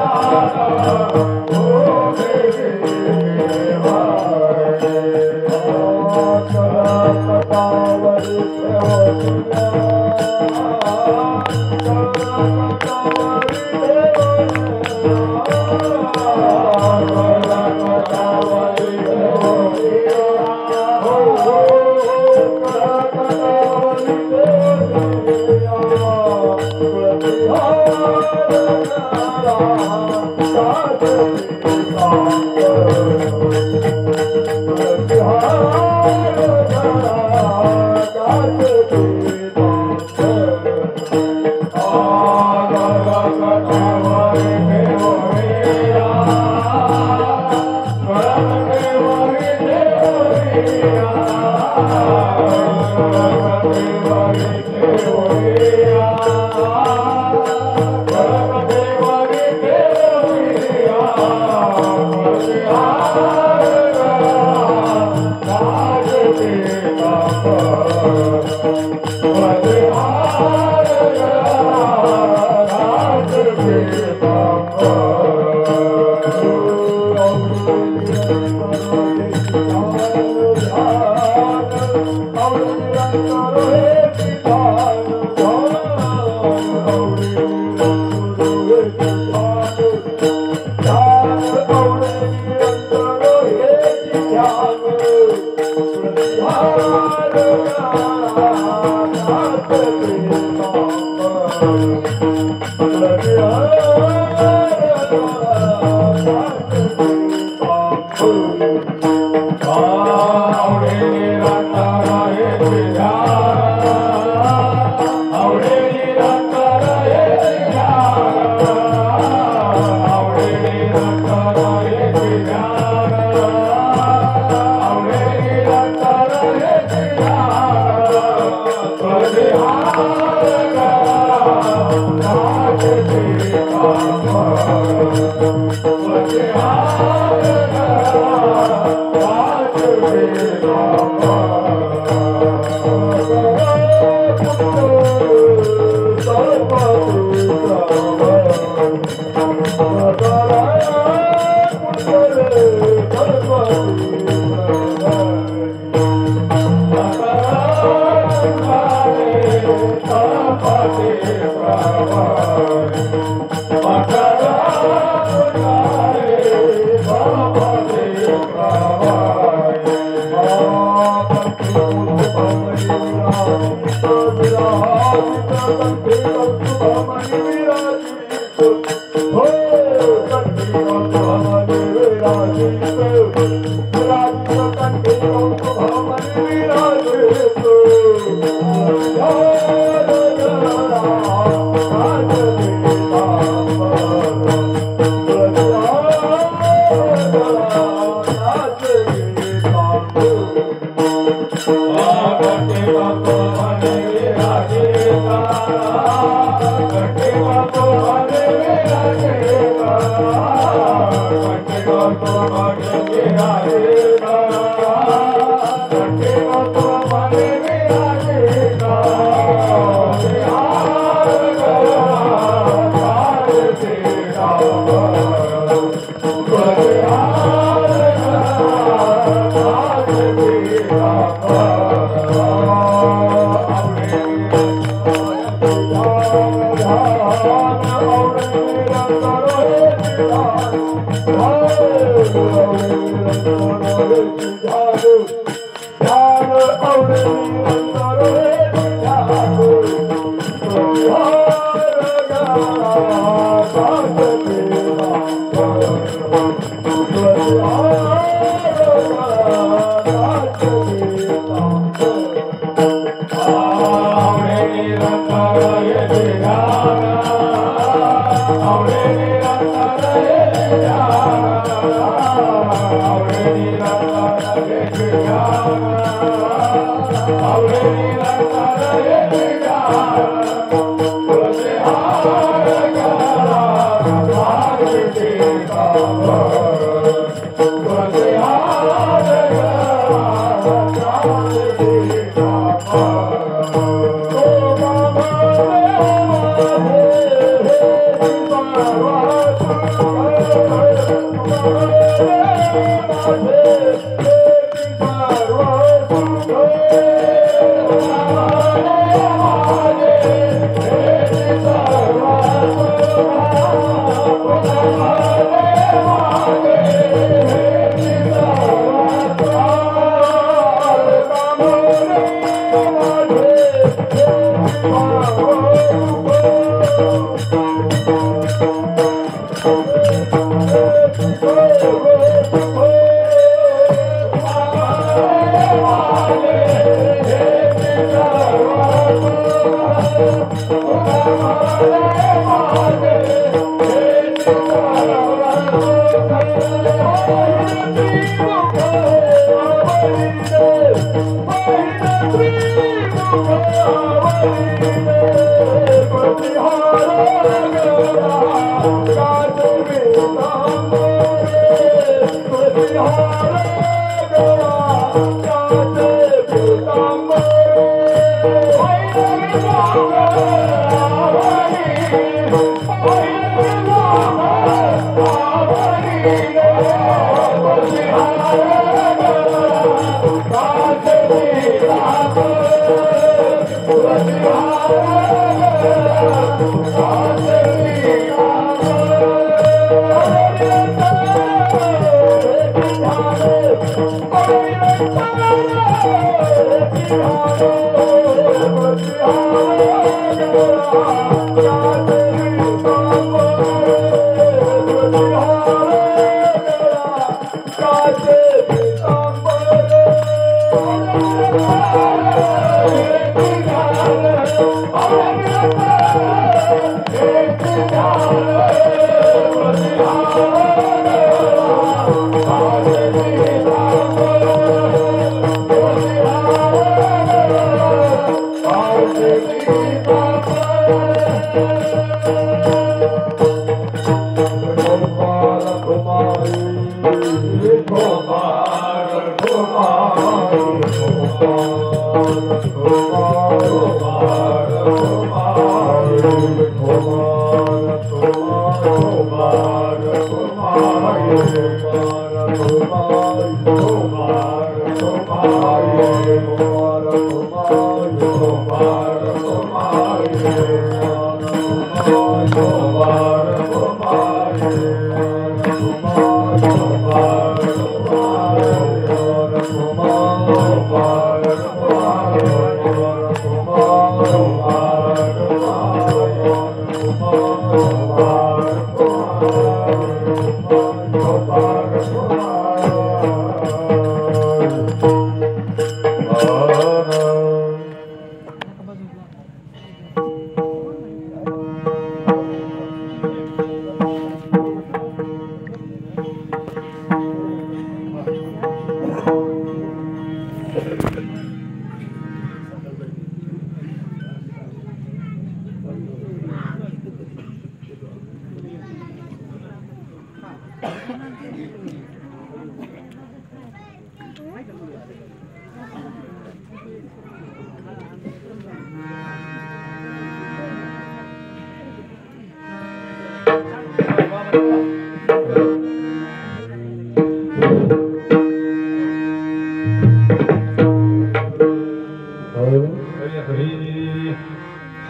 Bye.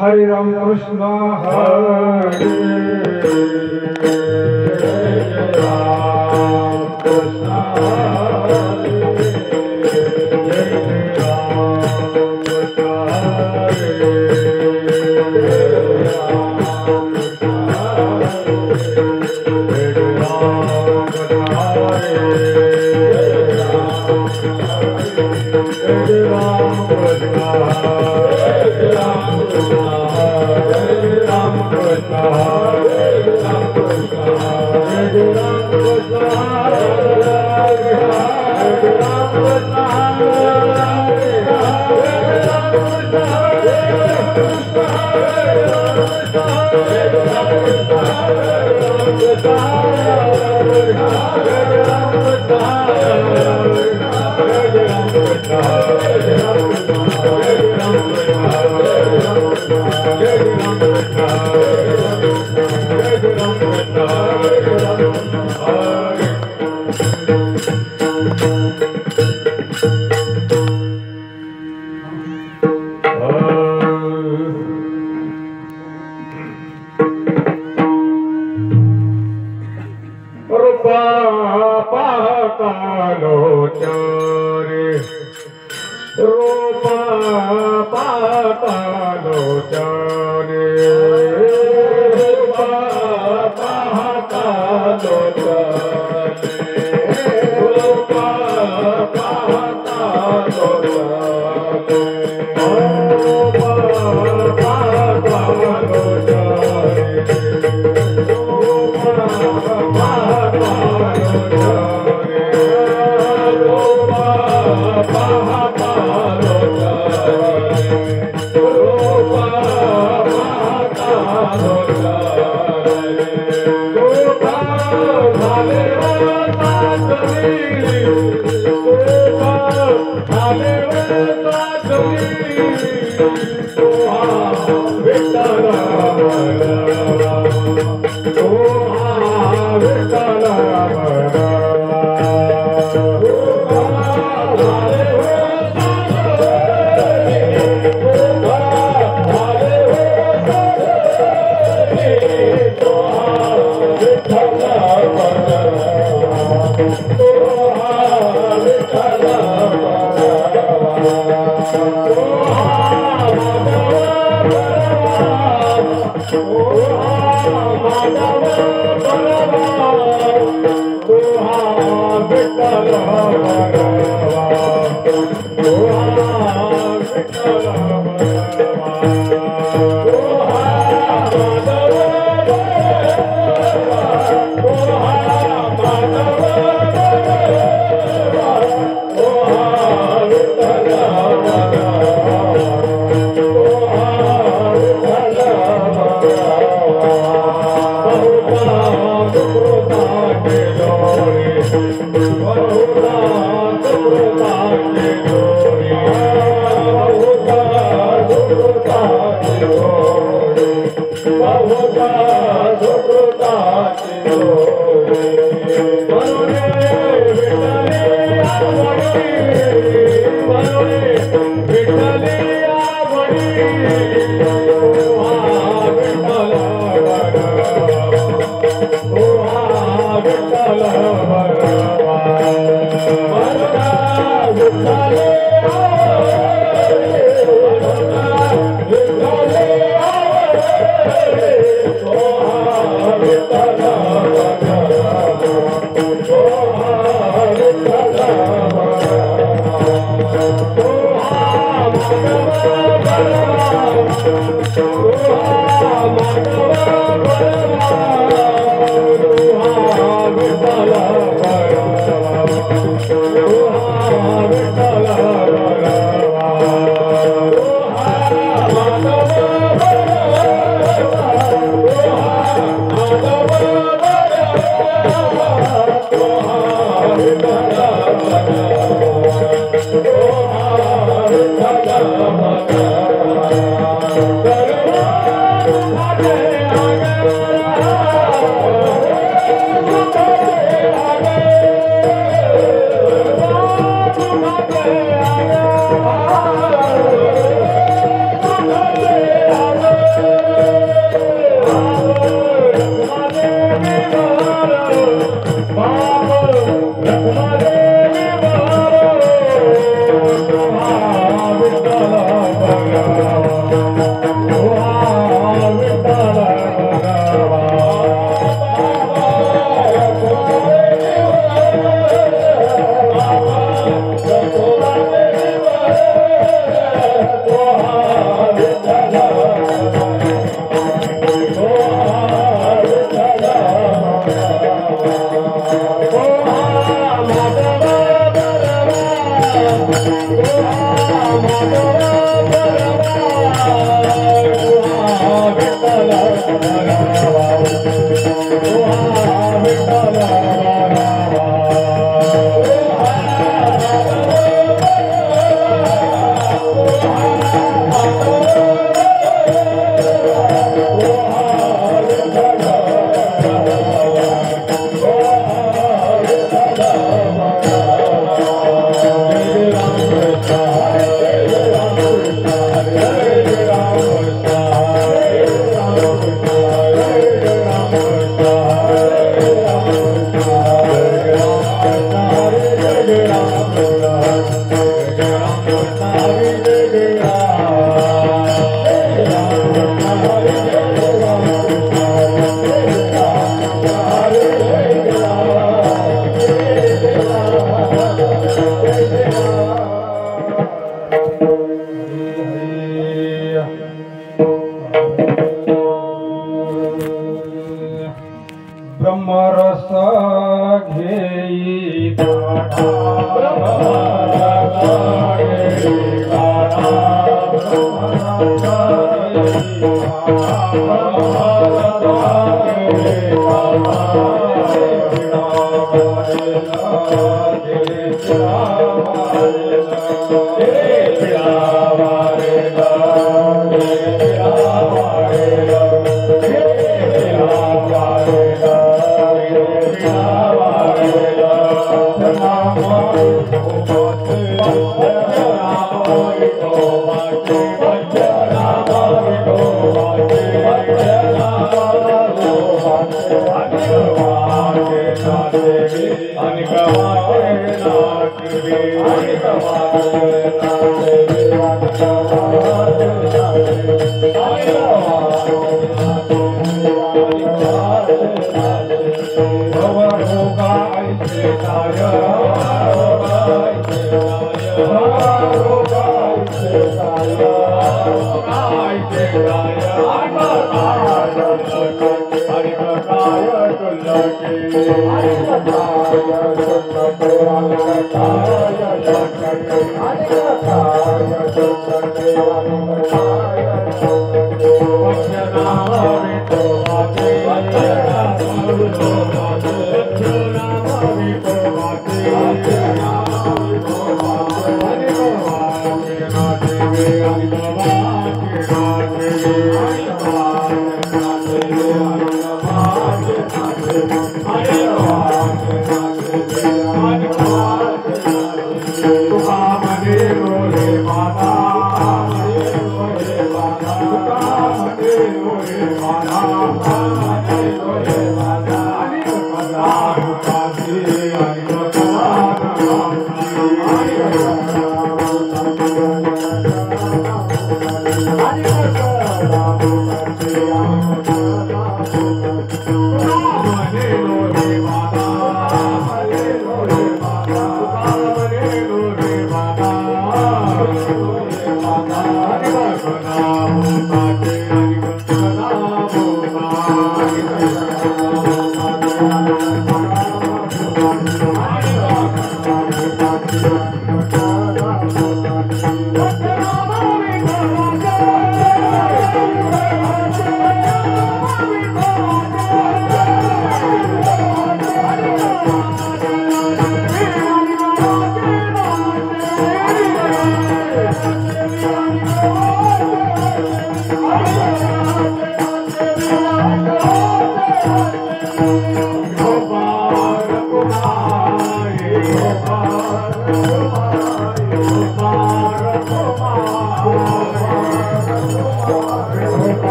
Hare Ram Krishna Hare Ram Krishna Oh Hare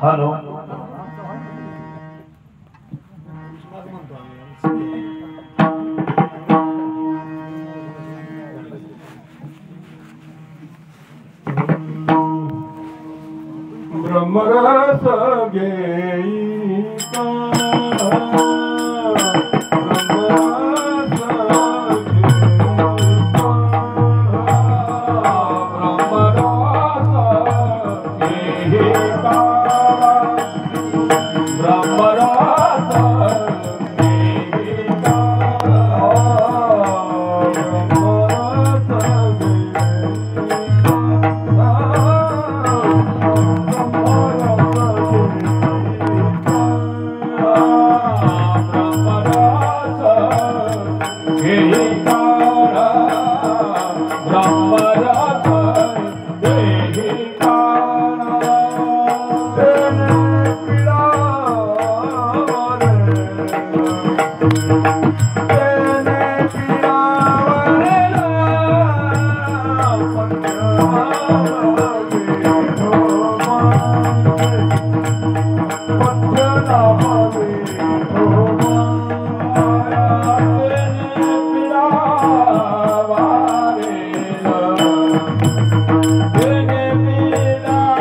hello ब्रह्मरस घेईता Bye.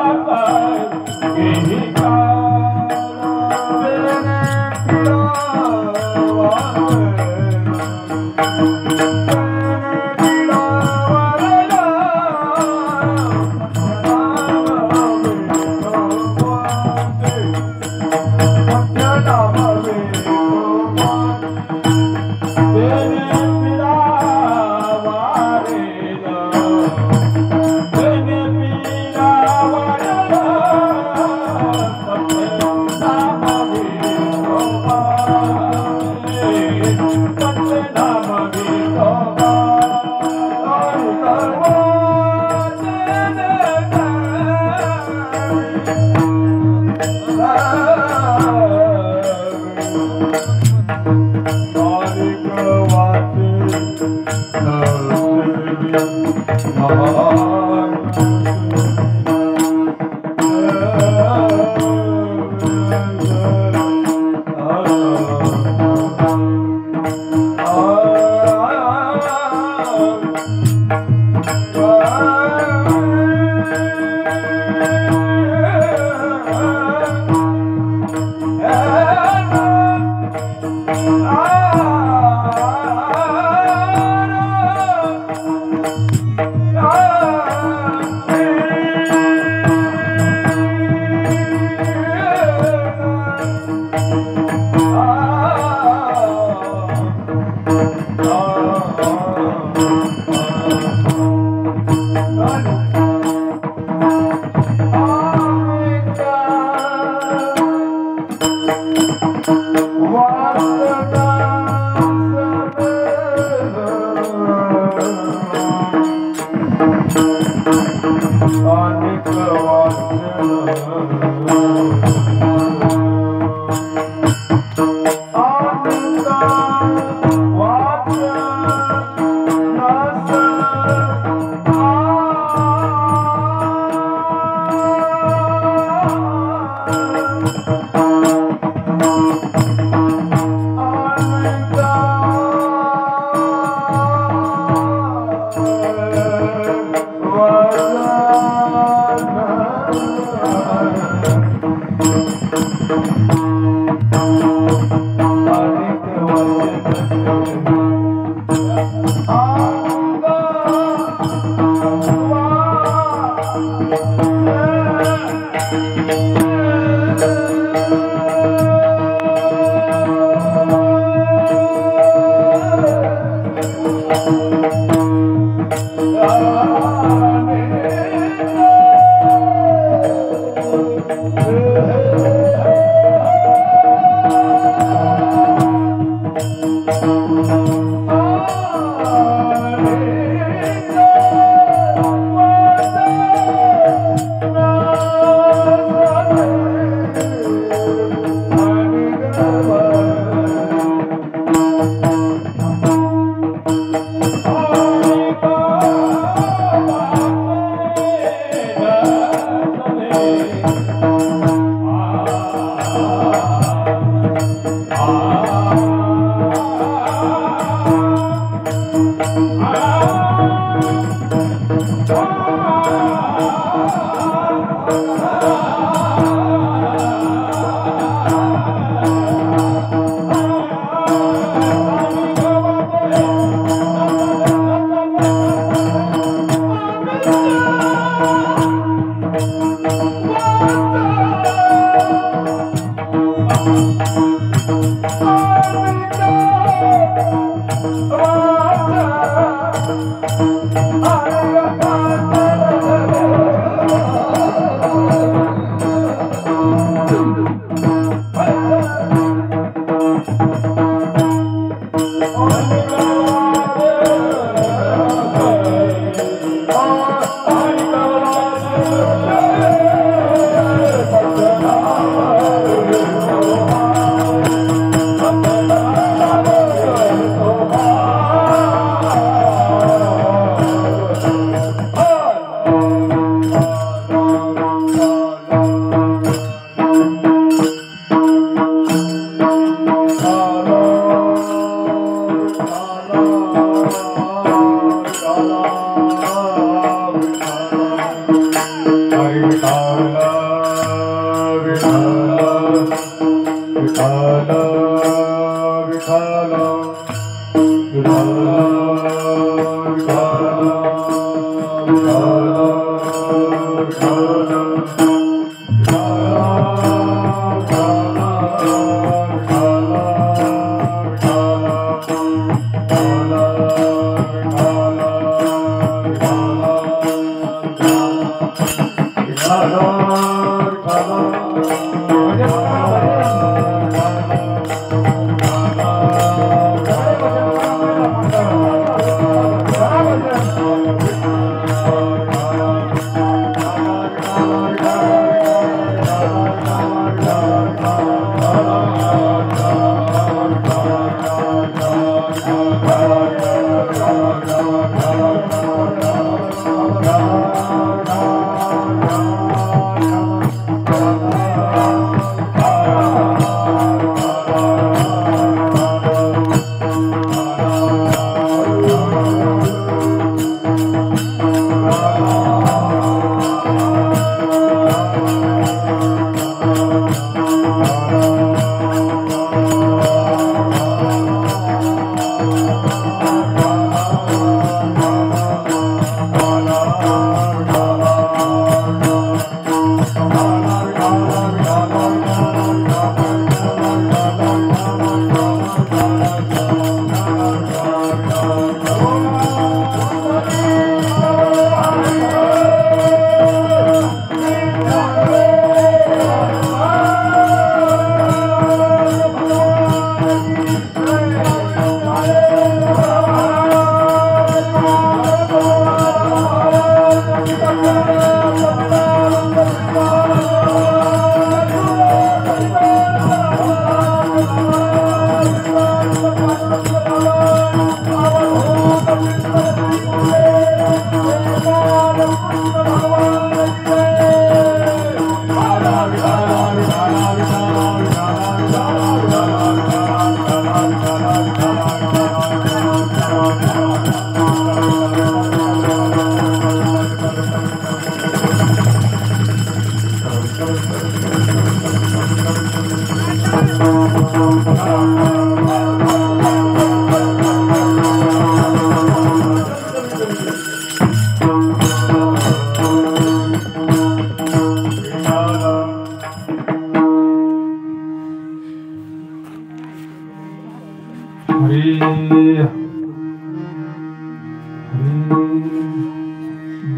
Oh!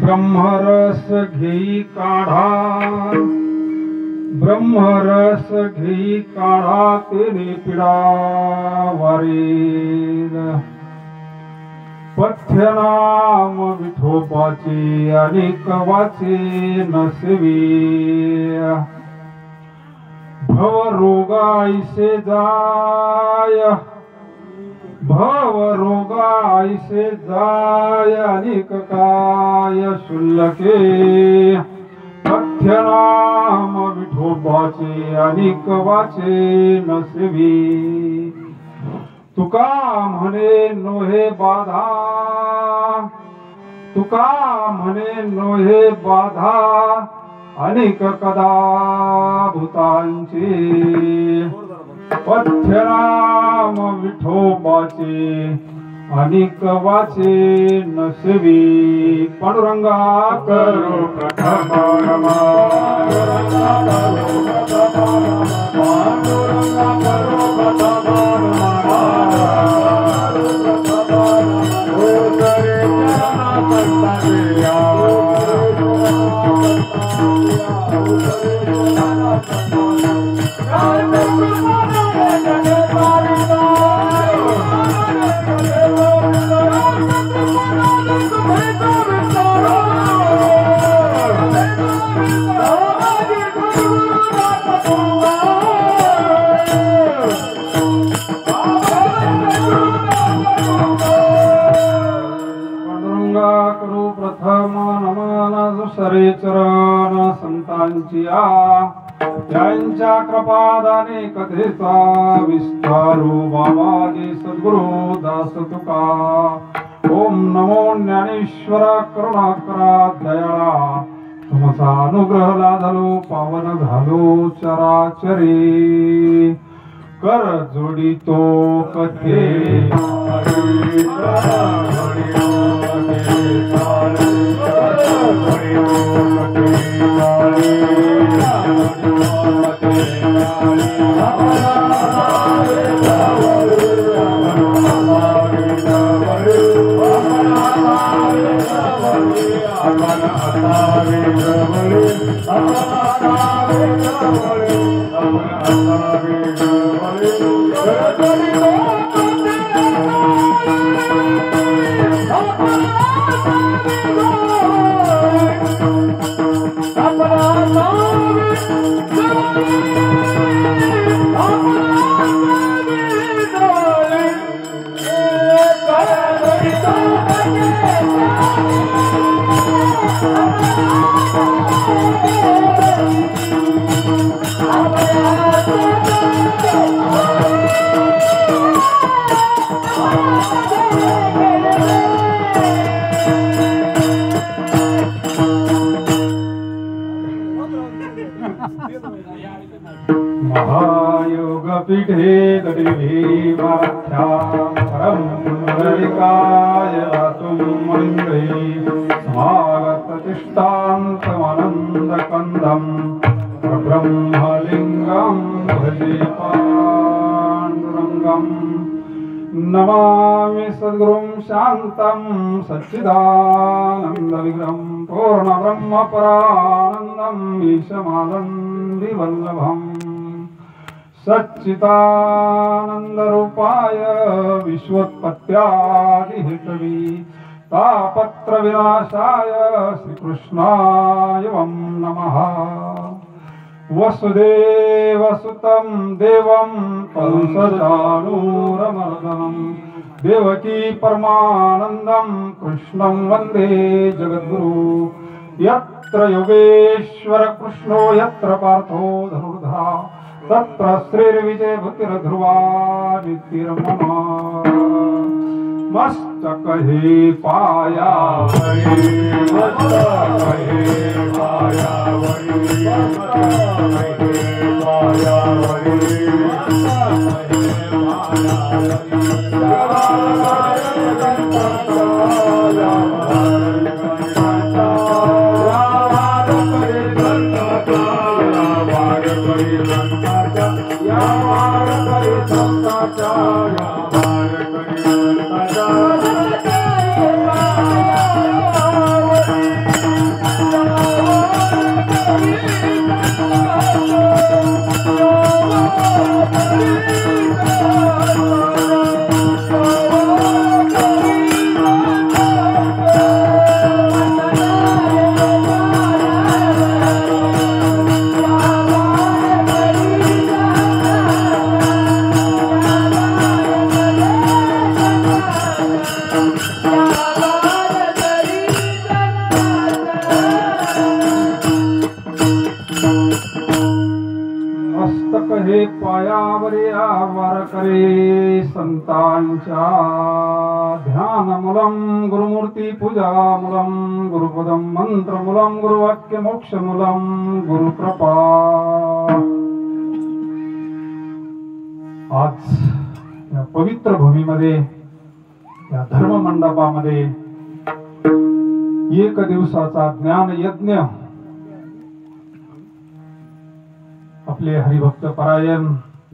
ब्रह्मरस घेई काढा, ब्रह्मरस घेई काढा, तेने पिडा वारेल. पथ्यनाम विठोबाचे अनेक वाचे नसवी, भव रोगाईसे जाय, भव रोगाईसे जाय, अनेक काय शुल्लके. पथ्यनाम विठोबाचे अनेक वाचे नसवी, तुका म्हणे नोहे बाधा, तुका म्हणे नोहे बाधा, अनेक कदा भूतांची. पथ्यनाम विठोबाचे अनेक वाचे नसवी, पांडुरंगा करो प्रथमा, पांडुरंगा करो प्रथमा. सरे चरण संतांची त्यांच्या कृपादाने कथेचा विस्तारू बाबाजी सद्गुरु दास तुका. ओम नमो ज्ञानेश्वर करुणाकरा दयाळा तुमचा अनुग्रह लाधलो पावन झालो चराचरी कर जोडितो कथे महायोगपीठे परमपुण्डरिकाय दातुं मणिन्द्रे समागततिष्ठान्तमानन्दकन्दं ब्रह्मलिङ्गं भजे पाण्डुरङ्गम् नमामि सद्गुरुं शान्तं सच्चिदानन्दविग्रहं पूर्णब्रह्मपरानन्दम् ईशमानन्दिवल्लभम् सच्चिदानन्दरूपाय विश्वोत्पत्त्यादिहेतवे तापत्रविनाशाय श्रीकृष्णाय वं नमः। वसुदेवसुतं देवं कंसचाणूरमर्दनं देवकी परमानन्दं कृष्णं वन्दे जगद्गुरु। यत्र योगेश्वर कृष्णो यत्र पार्थो धनुर्धरा तत्र श्रीर्विजयभूतिर्ध्रुवा नित्यरमण। मस्तकहे पायावरी मस्तकहे पायावरी मस्तकहे पायावरी संतांच्या ध्यानमूलं गुरुमूर्ती पूजामूलं गुरुपदं मंत्रमूलं गुरुवाक्य मोक्षमूलं गुरुकृपा। आज या पवित्र भूमीमध्ये या धर्म मंडपामध्ये एक दिवसाचा ज्ञान यज्ञ आपले हरिभक्त परायण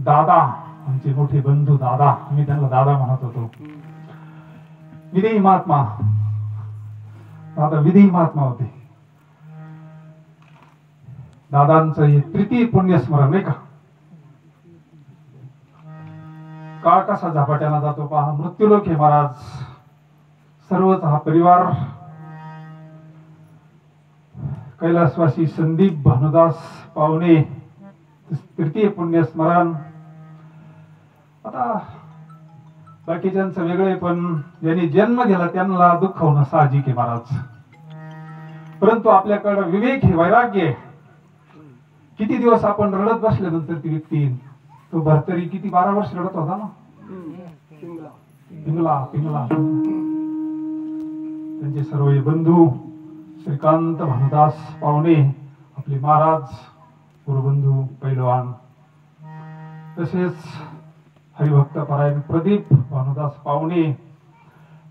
दादा आमचे मोठे बंधू दादा मी त्यांना दादा म्हणत होतो विधी महात्मा दादा विधी महात्मा होते। दादांचं हे तृतीय पुण्यस्मरण नाही का काळ कसा झपाट्याला जातो पहा। मृत्यूलोक हे महाराज सर्वच हा परिवार कैलासवासी संदीप भानुदास पावणे तृतीय पुण्यस्मरण। आता बाकीच्यांचं वेगळे पण ज्यांनी जन्म घेतला त्यांना दुःख होणं साहजिक आहे महाराज। परंतु आपल्याकडे विवेक हे वैराग्य आहे। किती दिवस आपण रडत बसल्यानंतर ती व्यक्ती तो भरतरी किती 12 वर्ष रडत होता ना पिंगला पिंगला। त्यांचे सर्व बंधू श्रीकांत भानुदास पावणे आपले महाराज, गुरुबंधू पैलवान, तसेच हरिभक्त परायण प्रदीप भानुदास पावणे,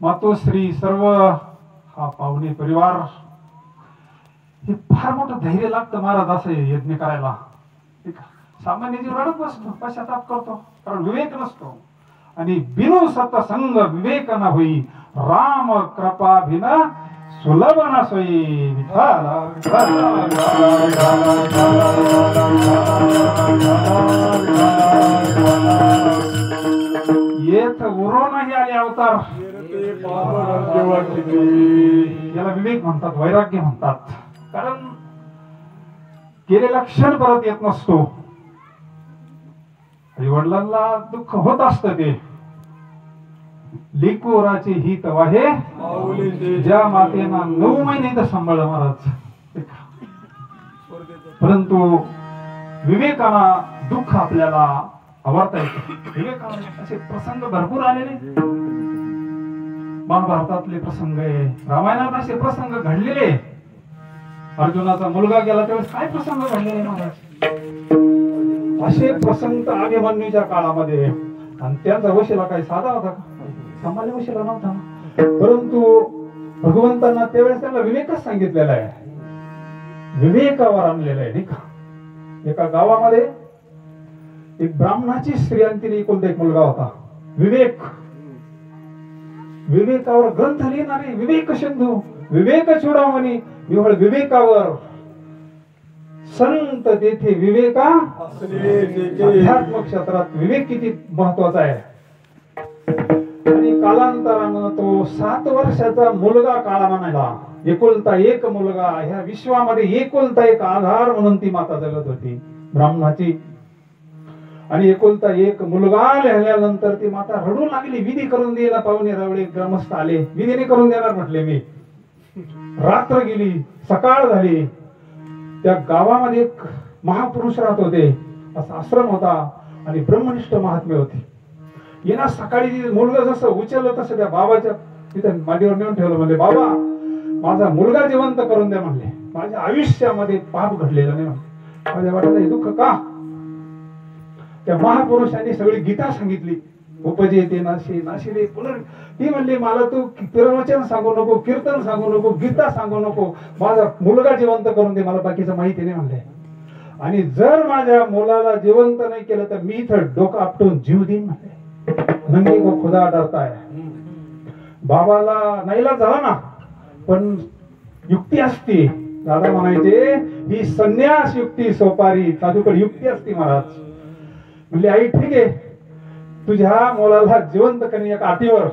मातोश्री, सर्व हा पावणे परिवार. हे फार मोठं धैर्य लागतं महाराज असं यज्ञ करायला. सामान्य जीव रडत बसतो, पश्चाताप करतो, कारण विवेक नसतो. आणि बिनु सतसंग विवेक न होई, राम कृपा बिन सुलभ न सोई. येथ उरो नाही आले अवतार, याला विवेक म्हणतात, वैराग्य म्हणतात. कारण केलेला क्षण परत येत नसतो. आई वडिलांना दुःख होत असतं, ते लेकराचे हित वाहे ज्या मातेना 9 महिने तर सांभाळ महाराज. परंतु विवेकाना दुःख आपल्याला आवडता येतं. विवेकाना असे प्रसंग भरपूर आलेले, महाभारतातले प्रसंग आहे, रामायणात असे प्रसंग घडलेले. अर्जुनाचा मुलगा गेला त्यावेळेस काय प्रसंग घडलेले महाराज. असे प्रसंग तर अभिमन्यूच्या काळामध्ये, आणि त्यांचा वशिला काही साधा होता का? सामान्य वशिला नव्हता. परंतु भगवंतांना त्यावेळेस त्याला विवेकच सांगितलेला आहे, विवेकावर आणलेला आहे, नाही का. एका गावामध्ये एक ब्राह्मणाची स्त्री आणि तिने एकुलता एक मुलगा होता. विवेकावर ग्रंथ लिहिणारे विवेक सिंधू, विवेक चूडामणी, निव्वळ विवेकावर संत तेथे विवेका. अध्यात्म क्षेत्रात विवेक किती महत्वाचा आहे. आणि कालांतरानं तो 7 वर्षाचा मुलगा काळा म्हणाला. एकुलता एक मुलगा, ह्या विश्वामध्ये एकुलता एक आधार म्हणून ती माता जगत होती ब्राह्मणाची. आणि एकुलता एक मुलगा लिहिल्यानंतर ती माता रडू लागली. विधी करून द्यायला पाहुणे रावळे ग्रामस्थ आले, विधीने करून देणार म्हटले मी. रात्र गेली, सकाळ झाली. त्या गावामध्ये एक महापुरुष राहत होते, असा आश्रम होता आणि ब्रह्मनिष्ठ महात्मे होते. येणार सकाळी मुलगा जसं उचललं तसं त्या बाबाच्या तिथे मांडीवर नेऊन ठेवलं. म्हणले, बाबा माझा मुलगा जिवंत करून द्या म्हणले. माझ्या आयुष्यामध्ये पाप घडलेलं नाही म्हणले. माझ्या वाटायला हे दुःख का? त्या महापुरुषांनी सगळी गीता सांगितली. उपजेते नाशी नाशिले पुनर्. ती म्हणली, मला तू प्रवचन सांगू नको, कीर्तन सांगू नको, गीता सांगू नको, माझा मुलगा जिवंत करून दे, मला बाकीचं माहिती नाही म्हणले. आणि जर माझ्या मुलाला जिवंत नाही केलं तर मी इथं डोकं आपटून जीव देईन म्हणले. नंगी को खुदा डरता है. बाबाला नाईलाज झाला ना, पण युक्ती असती. दादा म्हणायचे, ही संन्यास युक्ती सोपारी, साधूकडे युक्ती असती महाराज. म्हणले, आई ठीक आहे, तुझ्या मुलाला जिवंत करणे एका अटीवर.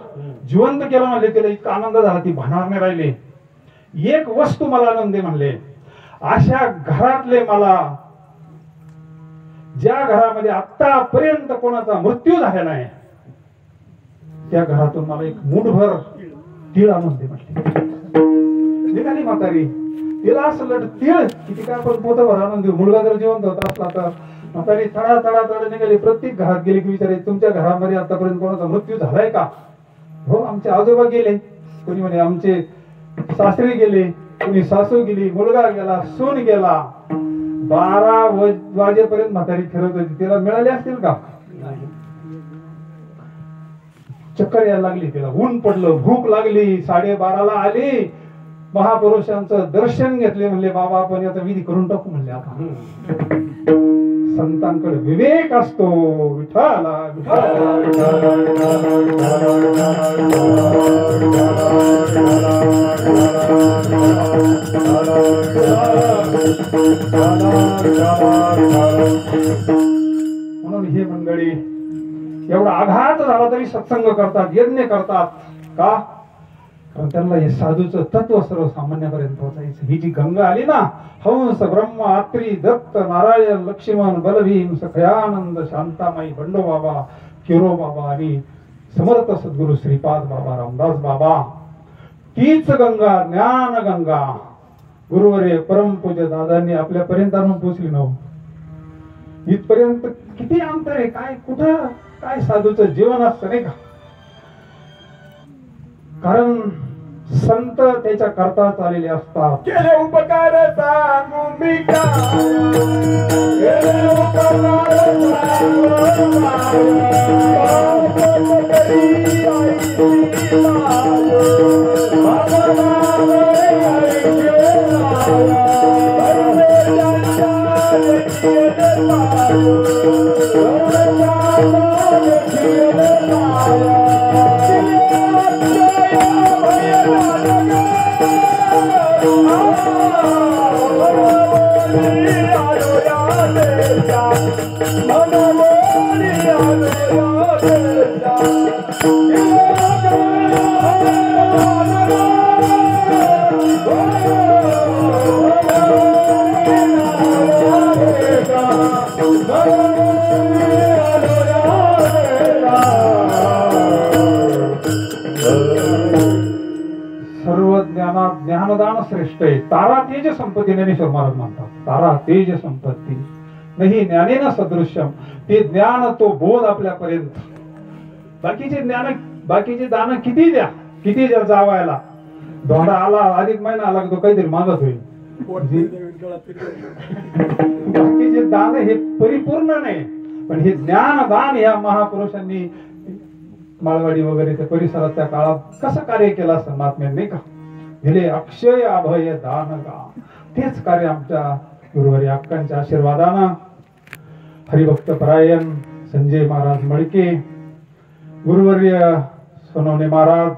जिवंत केलं म्हणले, त्याला इतका आनंद झाला ती भानावर नाही राहिले. एक वस्तू मला आनंद दे म्हणले, अशा घरातले मला, ज्या घरामध्ये आतापर्यंत कोणाचा मृत्यू झालेला आहे, त्या घरातून मला एक मुठभर तीळ आणून दे म्हटले. निघाली म्हातारी. तिला असं लढ तीळ किती काय आपण पोतभर आणून देऊ. मुलगा जर जिवंत होत असला तर. म्हातारी थडा थडा थडा निघाली. प्रत्येक घरात गेली की विचारायची, तुमच्या घरामध्ये आतापर्यंत कोणाचा मृत्यू झालाय का? हो, आमचे आजोबा गेले. कोणी म्हणे आमचे सासरे गेले, कोणी सासू गेली, मुलगा गेला, सून गेला. 12 वाजेपर्यंत म्हातारी फिरत होती. तिला मिळाले असतील का? चक्कर यायला लागली तिला, ऊन पडलं, भूक लागली. 12:30ला आली. महापुरुषांचं दर्शन घेतले. म्हणले, बाबा आपण आता विधी करून टाकू म्हणले. आता संतांकडे विवेक असतो. विठ्ठला म्हणून हे मंडळी एवढा आघात झाला तरी सत्संग करतात, यज्ञ करतात. का? कारण त्यांना हे साधूचं तत्व सर्वसामान्यापर्यंत पोहोचायचं. ही जी गंगा आली ना, हंस ब्रह्म आत्री दत्त नारायण लक्ष्मण बलभीम सखयानंद शांतामाई बंडो बाबा, किरो बाबा आणि समर्थ सद्गुरु श्रीपाद बाबा, रामदास बाबा, तीच गंगा ज्ञान गंगा गुरुवर्य परमपूज्य दादांनी आपल्यापर्यंत आणून पोहोचली नव्ह. इथपर्यंत किती अंतर आहे, काय कुठं काय साधूचं जीवन असतं नाही का. कारण संत त्याच्या करता चाललेले असतात. केले उपकार सांगू मी काय, केले उपकार सांगू ज्ञानदान श्रेष्ठ आहे. तारा तेज संपत्ती ज्ञानेश्वर महाराज म्हणतात. तारा तेज संपत्ती नाही ज्ञानेन सदृश्यम. ते ज्ञान तो बोध आपल्यापर्यंत. बाकीचे दान किती द्या, किती द्या जावायला. धोंडा आला, अधिक महिना आला तो काहीतरी मागत होईल. बाकीचे दान हे परिपूर्ण नाही, पण हे ज्ञानदान या महापुरुषांनी माळवाडी वगैरे त्या परिसरात त्या काळात कसं कार्य केलं असं महात्म्या नाही का. दिले अक्षय अभय दान गा. तेच कार्य आमच्या गुरुवारी अक्कांच्या आशीर्वादानं हरिभक्त परायण संजय महाराज मळके, गुरुवर्य सोनवणे महाराज,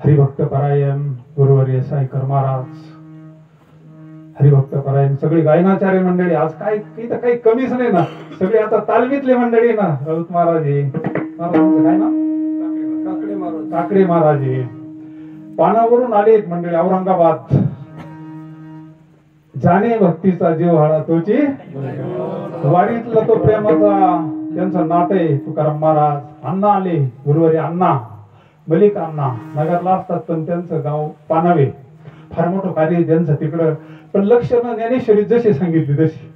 हरिभक्त परायण गुरुवर्य साईकर महाराज, हरिभक्त परायण सगळी गायनाचार्य मंडळी. आज काय इथं काही कमीच नाही ना, सगळी आता तालमीतले मंडळी ना. राऊत महाराज महाराजांचं काय ना, काकडे महाराज पानावरून आले मंडळी. औरंगाबाद जाणे भक्तीचा जीव हाळा तोची वारीतला तो प्रेमाचा त्यांचं नातं आहे. तुकाराम महाराज अण्णा आले, गुरुवारी अण्णा मलिक अण्णा नगरला असतात, पण त्यांचं गाव पानावे. फार मोठं कार्य त्यांचं तिकडं. पण लक्षणं ज्ञानेश्वरी जशी सांगितली तशी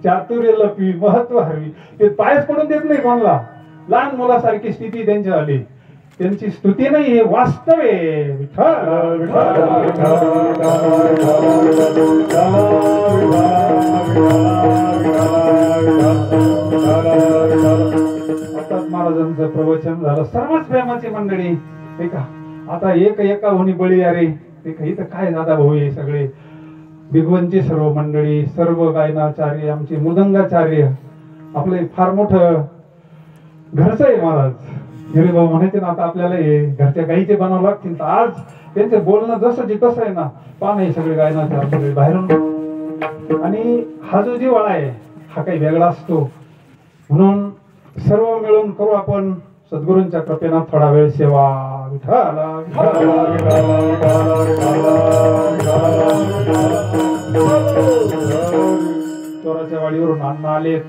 चातुर्य लपी महत्व हरवी. ते पायच पडून देत नाही कोणाला. लहान मुलासारखी स्थिती त्यांची आली. त्यांची स्तुती नाही, हे वास्तव आहे. विठ्ठल महाराजांचं प्रवचन झालं. सर्वच प्रेमाची मंडळी का. आता एका होणी बळी अरे इथं काय दादा भाऊ हे सगळे भिगवंची सर्व मंडळी, सर्व गायनाचार्य, आमचे मृदंगाचार्य, आपलं फार मोठं घरचं आहे महाराज. हिरे भाऊ म्हणायचे ना, आता आपल्याला हे घरच्या गाईचे बनावं लागतील. तर आज त्यांचं बोलणं जसं जे तसं आहे ना, पान आहे सगळे गायनाचार्य बाहेरून. आणि हा जो जिव्हाळा आहे हा काही वेगळा असतो. म्हणून सर्व मिळून करू आपण सद्गुरूंच्या कृपेनं थोडा वेळ सेवा. चोराच्या वाडीवरून अण्णा आलेत.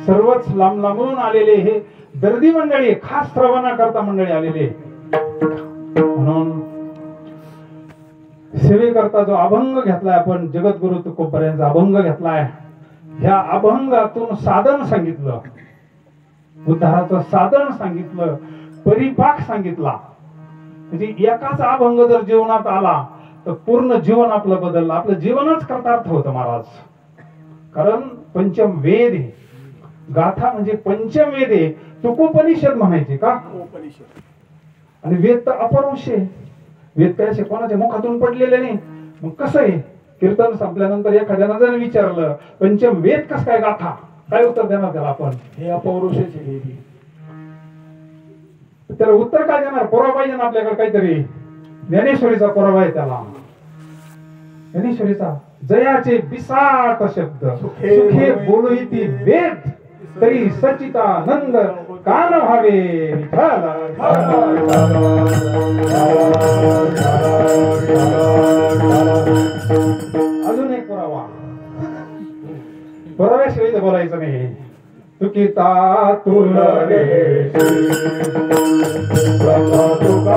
सर्वच लांब लांबून आलेले हे दर्दी मंडळी, खास श्रवणा करता मंडळी आलेले. म्हणून सेवेकरता जो अभंग घेतलाय आपण, जगद्गुरु तुकोबऱ्यांचा अभंग घेतलाय, ह्या अभंगातून साधन सांगितलं, उद्धाराचं साधन सांगितलं, परिपाक सांगितला. म्हणजे एकाच अभंग जर जीवनात आला तर पूर्ण जीवन आपलं बदललं. आपलं जीवनच कृतार्थ होतं महाराज. कारण पंचम वेद आहे. गाथा म्हणजे पंचम वेद आहे. तुकोपनिषद म्हणायचे का. आणि वेद तर अपरुष आहे. वेद काय असे कोणाच्या मुखातून पडलेले नाही. मग कसं आहे, कीर्तन संपल्यानंतर एखाद्यानं जर विचारलं पंचम वेद कस काय गाथा, काय उत्तर देणार त्याला आपण. हे अपौरुषच आहे. त्याला उत्तर काय देणार. कोरा पाहिजे ना आपल्याकडे काहीतरी. ज्ञानेश्वरीचा कोरावा आहे त्याला. ज्ञानेश्वरीचा जयाचे बिसाट शब्द सुखे बोलुहिती वेद तरी सच्चिदानंद कान व्हावे. अजून एक पुरावा. पुराव्याशिवाय बोलायचं नाही. तुकिता तुलरे तुका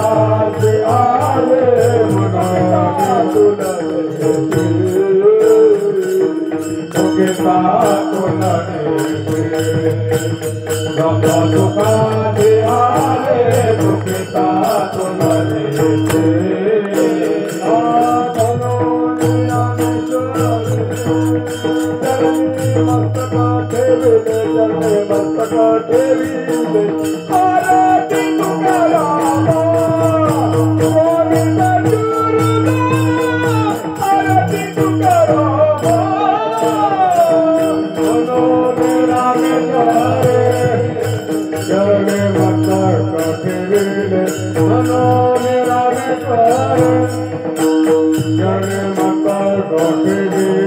चरणी मस्तका ठेविले चरणी मस्तका ठेविले आरती तुकाराम गोविंद गुरुदेव आरती तुकाराम मनोरे रामेश्वरे चरणी मस्तका ठेविले मनोरे रामेश्वरे चरणी मस्तका ठेविले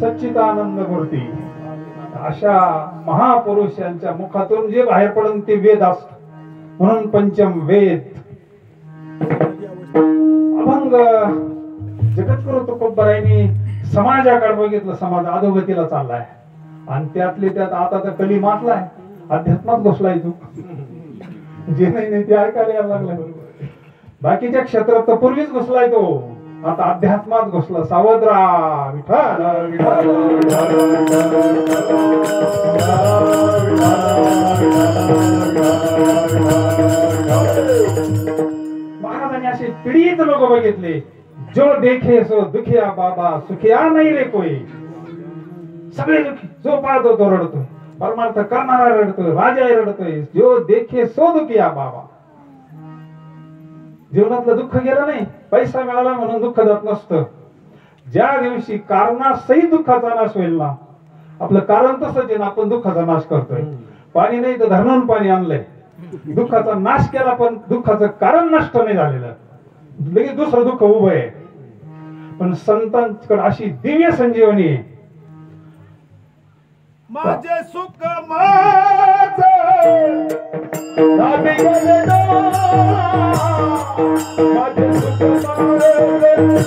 सच्चिदानंद मूर्ती अशा महापुरुषांच्या मुखातून जे बाहेर पडून ते वेद असत म्हणून पंचम वेद. अभंग जगद्गुरु तुकोबरायांनी समाजाकडे बघितलं. समाज अधोगतीला चाललाय आणि त्यातले त्यात आता तर कली मातलाय, अध्यात्मात घुसलाय. तू जे नाही ते ऐकायला यायला लागलाय. बाकीच्या क्षेत्रात तर पूर्वीच घुसलाय तो, आता अध्यात्मात घुसला. सावध राहा. विठ्ठल विठ्ठल महाराजांनी असे पीडित लोक बघितले. जो देखे सो दुखिया बाबा सुखिया नाही रे कोई. सगळे दुखी. जो पाहतो तो रडतोय, परमार्थ करणारा रडतोय, राजा रडतोय. जो देखे सो दुखिया बाबा. जीवनातलं दुःख गेलं नाही, पैसा मिळाला म्हणून दुःख जात नसतं. ज्या दिवशी कारणासही दुःखाचा नाश होईल ना, आपलं कारण तसंच आहे ना, आपण दुःखाचा नाश करतोय. पाणी नाही तर धरणातून पाणी आणलंय. दुःखाचा नाश केला पण दुःखाचं कारण नष्ट नाही झालेलं, लगेच दुसरं दुःख उभं आहे. पण संतांकडे अशी दिव्य संजीवनी आहे. माझे सुख माझे दाबी गेले ग. माझे सुख माझे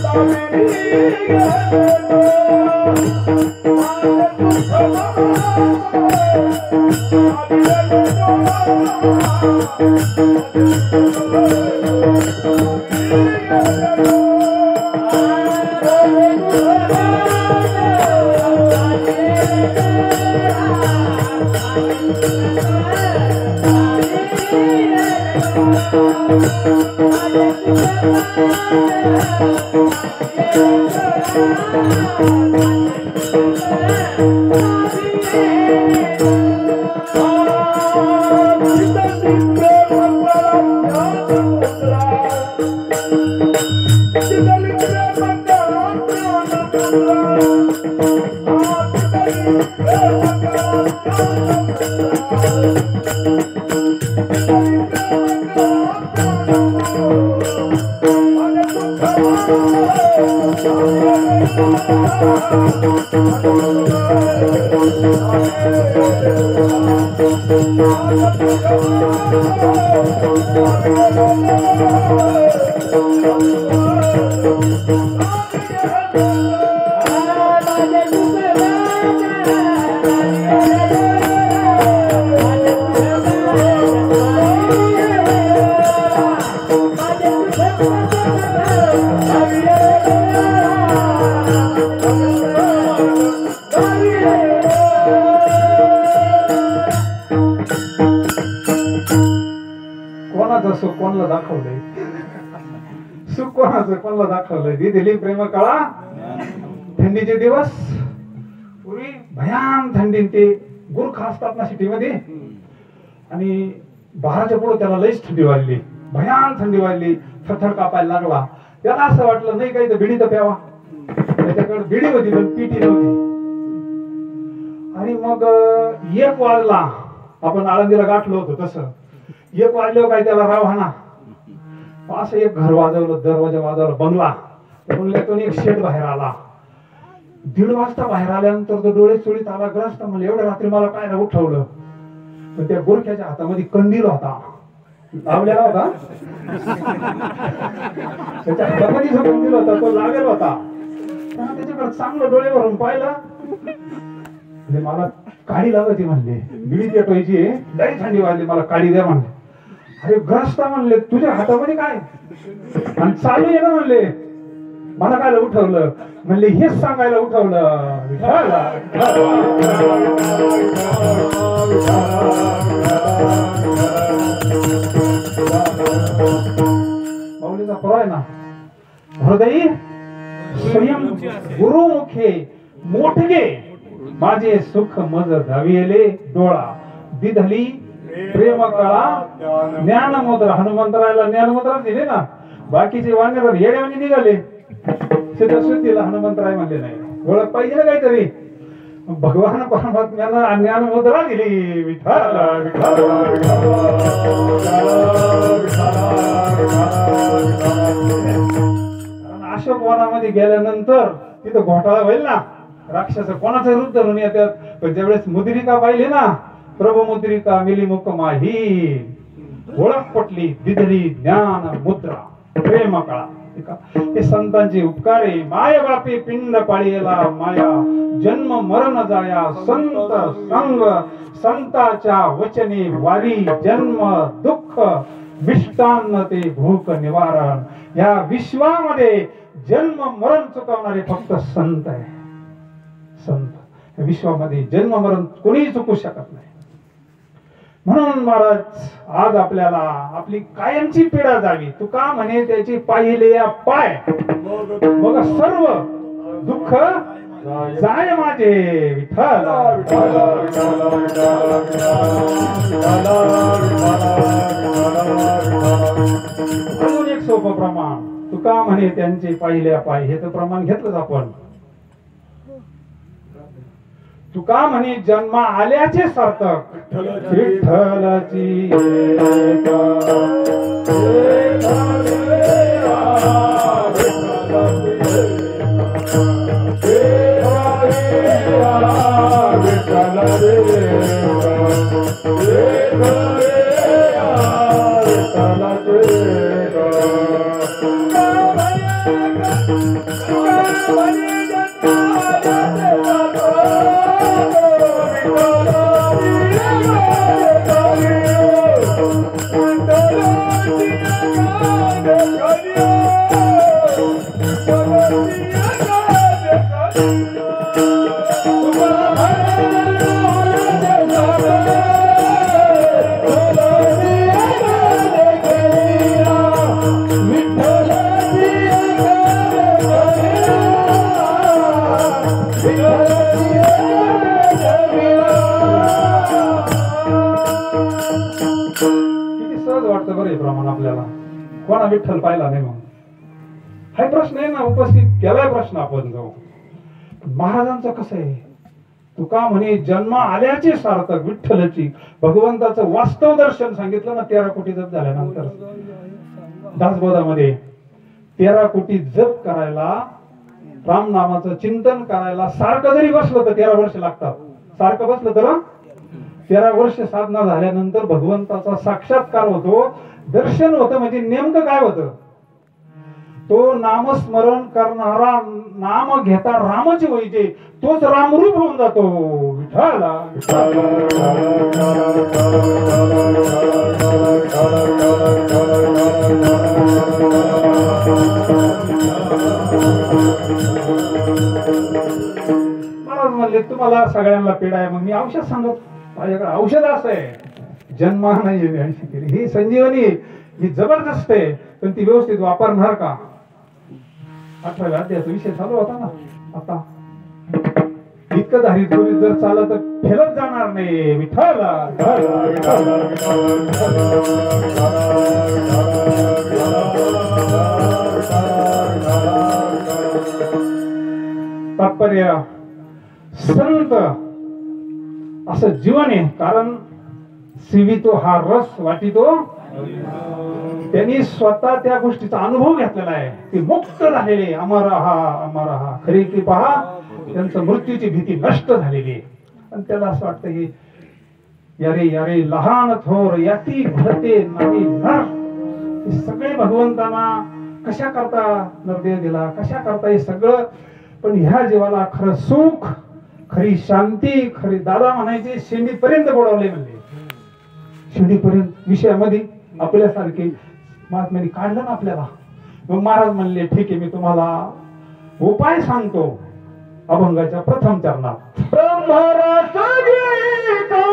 दाबी गेले ग. माझे सुख सुख कोणाला दाखवलंय, सुख कोणाचं कोणाला दाखवलंय. दिली प्रेम काळा. थंडीचे दिवस पूर्वी भयान थंडी. ते गुरखा असतात ना सिटीमध्ये, आणि बाराच्या पुढे त्याला लईच थंडी वाजली, भयान थंडी वाजली. थरथर कापायला लागला. त्याला असं वाटलं नाही काही तर बिडी तर प्यावा. त्याच्याकडे बिडी होती पण पिटी नव्हती. आणि मग 1 वाजला. आपण आळंदीला गाठलो होतो तसं 1 वाजल्यावर काय त्याला रावहाना. असं एक घर वाजवलं, दरवाजा वाजवला. बंगला, बंगल्यातून एक शेड बाहेर आला. 1:30 वाजता बाहेर आल्यानंतर तो डोळे चोळीत आला. ग्रस्त म्हणजे एवढ्या रात्री मला काय ना उठवलं. पण त्या गुरख्याच्या हातामध्ये कंदील होता, लावलेला होता. त्याच्या हातामध्ये जो कंदील होता तो लागेल होता. त्याच्याकडे चांगलं डोळे भरून पाहिलं. मला काडी लावायची म्हणले, बिडी पेटवायची, लई थंडी वाजली, मला काडी द्या म्हणले. अरे ग्रस्त म्हणले तुझ्या हातामध्ये काय, आणि चालू आहे ना म्हणले. मला काय उठवलं म्हणले हेच सांगायला उठवलं. विठाला माऊलीचा खरा आहे ना, हृदयी स्वयं गुरुमुखे मोठगे माझे सुख मज धाविले डोळा दिधली प्रेम कळा ज्ञानमुद्रा. हनुमंतरायला ज्ञानमुद्रा दिली ना, बाकीचे वाणेवर येड्यावानी निघाले. सिद्धश्रुतीला हनुमंतराय म्हणले नाही, ओळख पाहिजे ना काहीतरी. भगवान परमात्म्याला ज्ञानमुद्रा दिली. विठ्ठल अशोक वनामध्ये गेल्यानंतर तिथं घोटाळा होईल ना, राक्षस कोणाचं रूप धरून येतात. पण ज्यावेळेस मुद्रिका पाहिली ना, प्रभू मुद्रिका मिली मुक्मा ही ओळख पटली. दिधली ज्ञान मुद्रा प्रेम कळा. हे संतांचे उपकार आहे. माय बापे पिंड पाळीला माया जन्म मरण जाया संत संग संताच्या वचने वारी जन्म दुःख विष्टान्न ते भूक निवारण. या विश्वामध्ये जन्म मरण चुकवणारे फक्त संत आहे. संत विश्वामध्ये जन्म मरण कोणीही चुकू शकत नाही. म्हणून महाराज आज आपल्याला आपली कायमची पीडा जावी. तुका म्हणे त्याची पाहिले या पाय मग सर्व दुःख जाय माझे. विठ्ठल अजून एक सोपं प्रमाण. तुका म्हणे त्यांचे पाहिले पाय, हे तर प्रमाण घेतलंच आपण. तुका म्हणे जन्मा आल्याचे सार्थक विठ्ठलाची आपल्याला कोणा विठ्ठल पाहिला नाही म्हणून हा प्रश्न आहे ना, उपस्थित केलाय प्रश्न आपण जाऊ. महाराजांचं कसं आहे, तुका म्हणे जन्म आल्याचे सार्थक विठ्ठलची. भगवंताचं वास्तव दर्शन सांगितलं ना 13 कोटी जप झाल्यानंतर. दासबोधामध्ये 13 कोटी जप करायला, राम नामाचं चिंतन करायला सारखं जरी बसलं तर 13 वर्ष लागतात. सारखं बसलं तर 13 वर्ष साधना झाल्यानंतर भगवंताचा साक्षात्कार होतो, दर्शन होतं. म्हणजे नेमकं काय होतं, तो नामस्मरण करणारा, नाम घेता रामच होईजे, तोच रामरूप होऊन जातो. विठ्ठला महाराज म्हणले तुम्हाला सगळ्यांना पीडा आहे, मग मी औषध सांगत. माझ्याकडे औषध असं आहे, जन्मा नाही ही संजीवनी, ही जबरदस्त आहे, पण ती व्यवस्थित वापरणार का. 18व्या अध्यायाचा विषय चालू होता ना. आता इतकं धारित करून जर चाललं तर फेलत जाणार नाही. विठ्ठला तात्पर्य संत असं जीवन आहे, कारण सिवितो हा रस वाटितो. त्यांनी स्वतः त्या गोष्टीचा अनुभव घेतलेला आहे, ते मुक्त झालेले. अमरहा खरी की पहा, त्यांचं मृत्यूची भीती नष्ट झालेली आहे. आणि त्याला असं वाटतं की यारे यारे लहान थोर याती भरते नाही नर. हे सगळे भगवंतांना कशा करता नरदेव दिला, कशा करता हे सगळं. पण ह्या जीवाला खरं सुख, खरी शांती, खरी दादा म्हणायचे शेंडीपर्यंत बोलावले. म्हणजे शेंडीपर्यंत विषयामध्ये आपल्यासारखे महात्म्यांनी काढलं ना आपल्याला. मग महाराज म्हणले ठीक आहे, मी तुम्हाला उपाय सांगतो अभंगाच्या प्रथम चरणात. ब्रह्मरस घेई काना,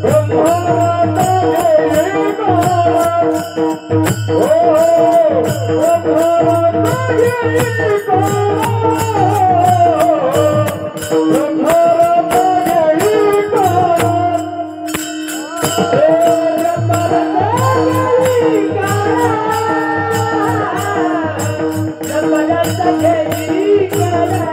ब्रह्मरस घेई काना, ओ ब्रह्मरस घेई काना, ब्रह्मरस घेई काना,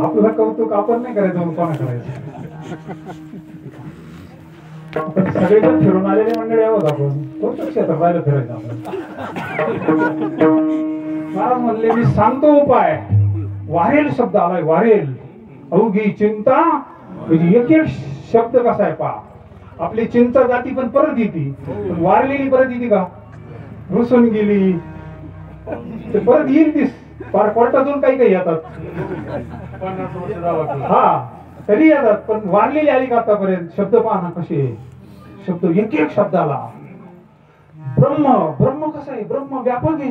आपलं कौतुक आपण नाही करायचं, कोणा करायचं. आपण सगळेजण फिरून आलेले मंडळी आहोत. आपण कोणतं क्षेत्र पाहिलं फिरायचं आपण. महाराज म्हणले मी सांगतो उपाय. वारेल शब्द आलाय, वारेल. अवघी चिंता म्हणजे एक एक शब्द कसा आहे पहा. आपली चिंता जाती पण परत येते, पण वारलेली परत येते का? रुसून गेली ते परत येईल तीच. फार कोर्टातून काही काही येतात, हा तरी येतात, पण वारलेली आली का आतापर्यंत? शब्द पहा ना कसे शब्द, एक एक शब्दाला. ब्रह्म, ब्रह्म कसं आहे? ब्रह्म व्यापक आहे.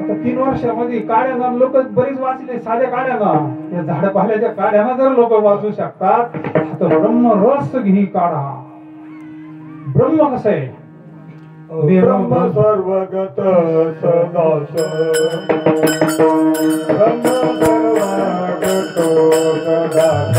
आता 3 वर्षामध्ये काड्यानं लोक बरीच वाचले, साध्या काड्यानं, या झाड पाल्याच्या काड्यानं जर लोक वाचू शकतात, तर ब्रह्म रस घी काढा. ब्रह्म कसं आहे? ब्रह्म सर्वगत सदास, ब्रह्म सर्वगत सदास,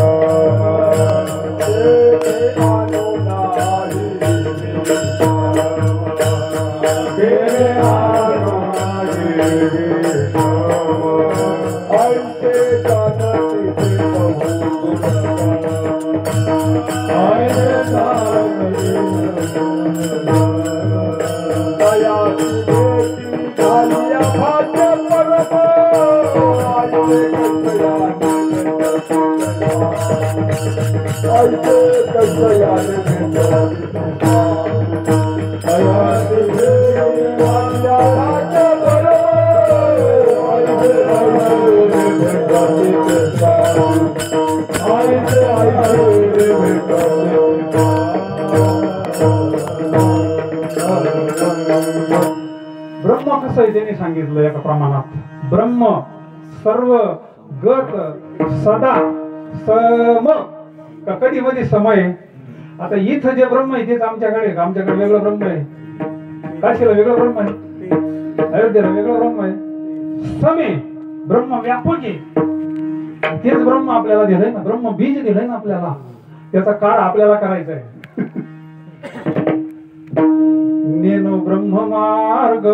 ब्रह्म कसं आहे त्यांनी सांगितलं एका प्रमाणात. ब्रह्म सर्व गत सदा सम, कडी मध्ये समय. आता इथं जे ब्रह्म आहे तेच आमच्याकडे वेगळं ब्रह्म आहे. काशीला वेगळं ब्रह्म आहे, अयोध्येला वेगळं ब्रह्म आहे. समे ब्रह्म व्यापक आहे. तेच ब्रह्म आपल्याला दिलंय ना, ब्रह्म बीज दिलंय ना आपल्याला. त्याचा काळ आपल्याला करायचा आहे. नेनो ब्रह्म मार्ग